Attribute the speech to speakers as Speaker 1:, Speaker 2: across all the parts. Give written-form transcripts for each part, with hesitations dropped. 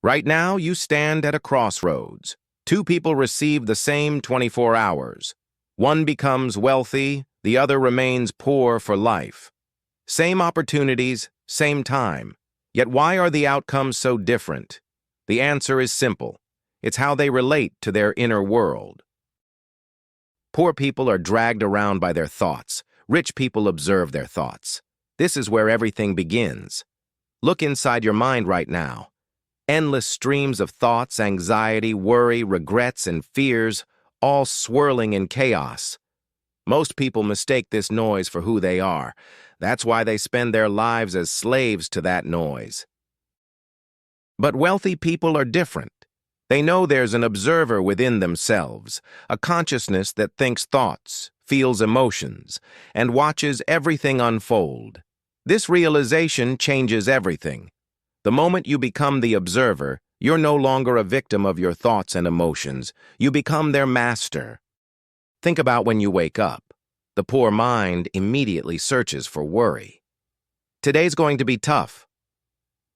Speaker 1: Right now, you stand at a crossroads. Two people receive the same 24 hours. One becomes wealthy, the other remains poor for life. Same opportunities, same time. Yet why are the outcomes so different? The answer is simple. It's how they relate to their inner world. Poor people are dragged around by their thoughts. Rich people observe their thoughts. This is where everything begins. Look inside your mind right now. Endless streams of thoughts, anxiety, worry, regrets, and fears, all swirling in chaos. Most people mistake this noise for who they are. That's why they spend their lives as slaves to that noise. But wealthy people are different. They know there's an observer within themselves, a consciousness that thinks thoughts, feels emotions, and watches everything unfold. This realization changes everything. The moment you become the observer, you're no longer a victim of your thoughts and emotions. You become their master. Think about when you wake up. The poor mind immediately searches for worry. Today's going to be tough.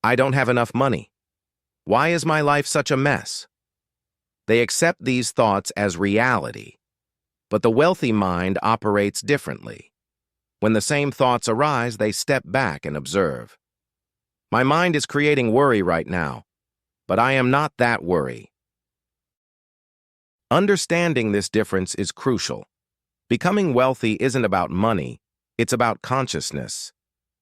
Speaker 1: I don't have enough money. Why is my life such a mess? They accept these thoughts as reality. But the wealthy mind operates differently. When the same thoughts arise, they step back and observe. My mind is creating worry right now, but I am not that worry. Understanding this difference is crucial. Becoming wealthy isn't about money, it's about consciousness.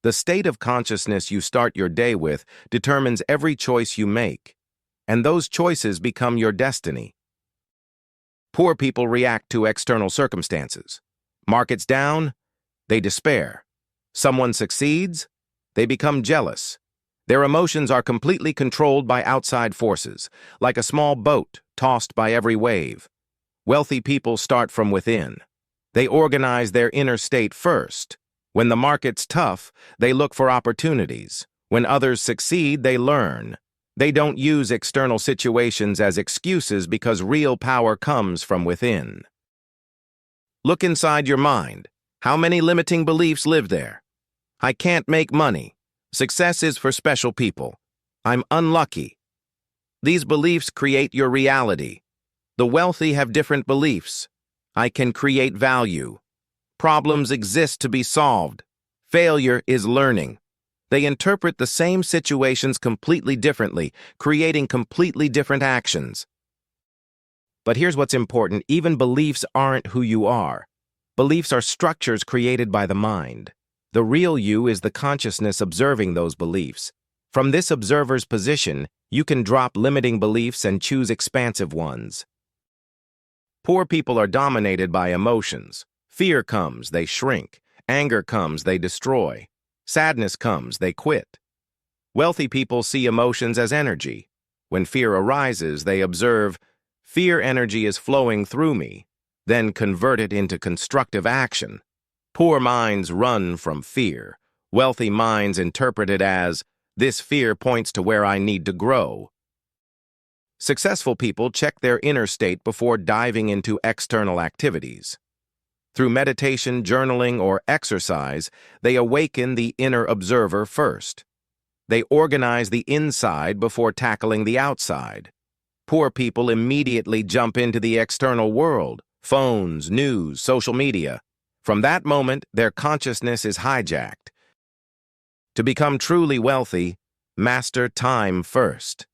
Speaker 1: The state of consciousness you start your day with determines every choice you make, and those choices become your destiny. Poor people react to external circumstances. Markets down, they despair. Someone succeeds, they become jealous. Their emotions are completely controlled by outside forces, like a small boat tossed by every wave. Wealthy people start from within. They organize their inner state first. When the market's tough, they look for opportunities. When others succeed, they learn. They don't use external situations as excuses because real power comes from within. Look inside your mind. How many limiting beliefs live there? I can't make money. Success is for special people. I'm unlucky. These beliefs create your reality. The wealthy have different beliefs. I can create value. Problems exist to be solved. Failure is learning. They interpret the same situations completely differently, creating completely different actions. But here's what's important. Even beliefs aren't who you are. Beliefs are structures created by the mind. The real you is the consciousness observing those beliefs. From this observer's position, you can drop limiting beliefs and choose expansive ones. Poor people are dominated by emotions. Fear comes, they shrink. Anger comes, they destroy. Sadness comes, they quit. Wealthy people see emotions as energy. When fear arises, they observe, fear energy is flowing through me, then convert it into constructive action. Poor minds run from fear. Wealthy minds interpret it as, this fear points to where I need to grow. Successful people check their inner state before diving into external activities. Through meditation, journaling, or exercise, they awaken the inner observer first. They organize the inside before tackling the outside. Poor people immediately jump into the external world, phones, news, social media. From that moment, their consciousness is hijacked. To become truly wealthy, master time first.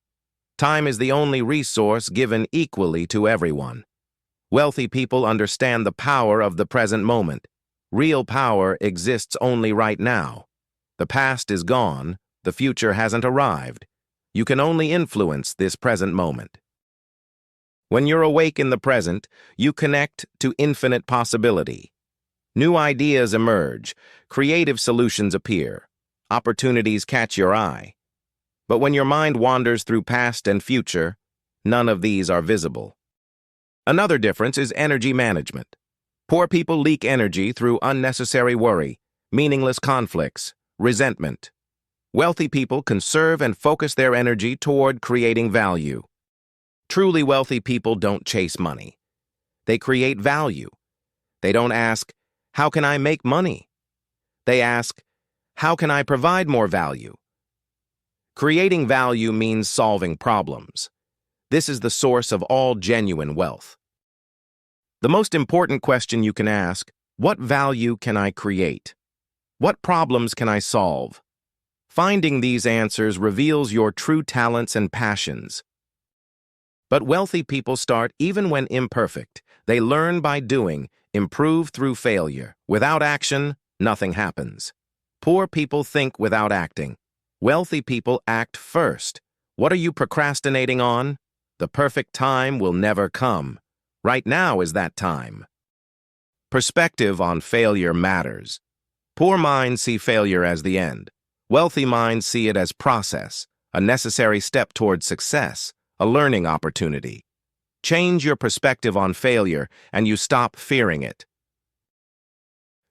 Speaker 1: Time is the only resource given equally to everyone. Wealthy people understand the power of the present moment. Real power exists only right now. The past is gone, the future hasn't arrived. You can only influence this present moment. When you're awake in the present, you connect to infinite possibility. New ideas emerge, creative solutions appear, opportunities catch your eye. But when your mind wanders through past and future, none of these are visible. Another difference is energy management. Poor people leak energy through unnecessary worry, meaningless conflicts, resentment. Wealthy people conserve and focus their energy toward creating value. Truly wealthy people don't chase money. They create value. They don't ask, how can I make money? They ask, how can I provide more value? Creating value means solving problems. This is the source of all genuine wealth. The most important question you can ask: what value can I create? What problems can I solve? Finding these answers reveals your true talents and passions. But wealthy people start even when imperfect. They learn by doing, improve through failure. Without action, nothing happens. Poor people think without acting. Wealthy people act first. What are you procrastinating on? The perfect time will never come. Right now is that time. Perspective on failure matters. Poor minds see failure as the end. Wealthy minds see it as process, a necessary step toward success, a learning opportunity. Change your perspective on failure and you stop fearing it.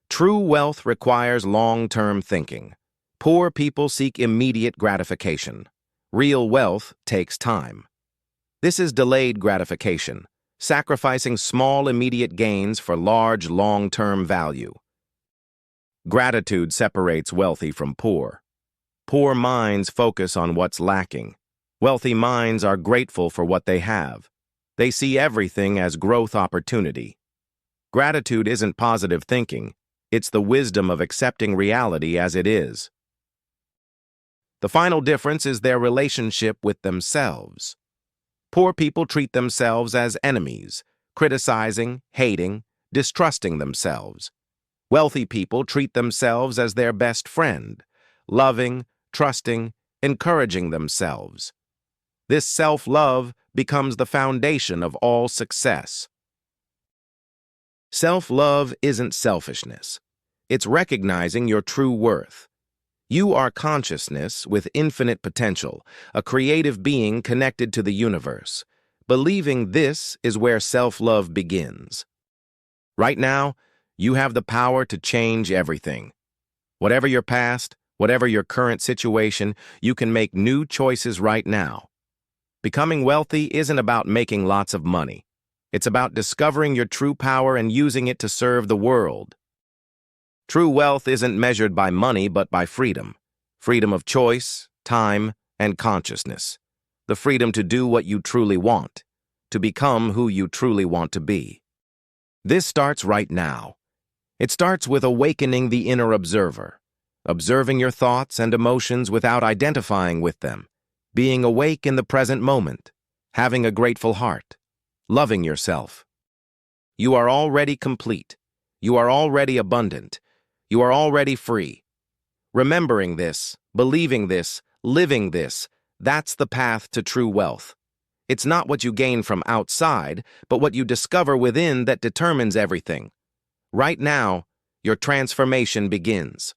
Speaker 1: True wealth requires long-term thinking. Poor people seek immediate gratification. Real wealth takes time. This is delayed gratification, sacrificing small immediate gains for large long-term value. Gratitude separates wealthy from poor. Poor minds focus on what's lacking. Wealthy minds are grateful for what they have. They see everything as growth opportunity. Gratitude isn't positive thinking. It's the wisdom of accepting reality as it is. The final difference is their relationship with themselves. Poor people treat themselves as enemies, criticizing, hating, distrusting themselves. Wealthy people treat themselves as their best friend, loving, trusting, encouraging themselves. This self-love becomes the foundation of all success. Self-love isn't selfishness. It's recognizing your true worth. You are consciousness with infinite potential, a creative being connected to the universe. Believing this is where self-love begins. Right now, you have the power to change everything. Whatever your past, whatever your current situation, you can make new choices right now. Becoming wealthy isn't about making lots of money. It's about discovering your true power and using it to serve the world. True wealth isn't measured by money but by freedom. Freedom of choice, time, and consciousness. The freedom to do what you truly want, to become who you truly want to be. This starts right now. It starts with awakening the inner observer, observing your thoughts and emotions without identifying with them, being awake in the present moment, having a grateful heart, loving yourself. You are already complete. You are already abundant. You are already free. Remembering this, believing this, living this, that's the path to true wealth. It's not what you gain from outside, but what you discover within that determines everything. Right now, your transformation begins.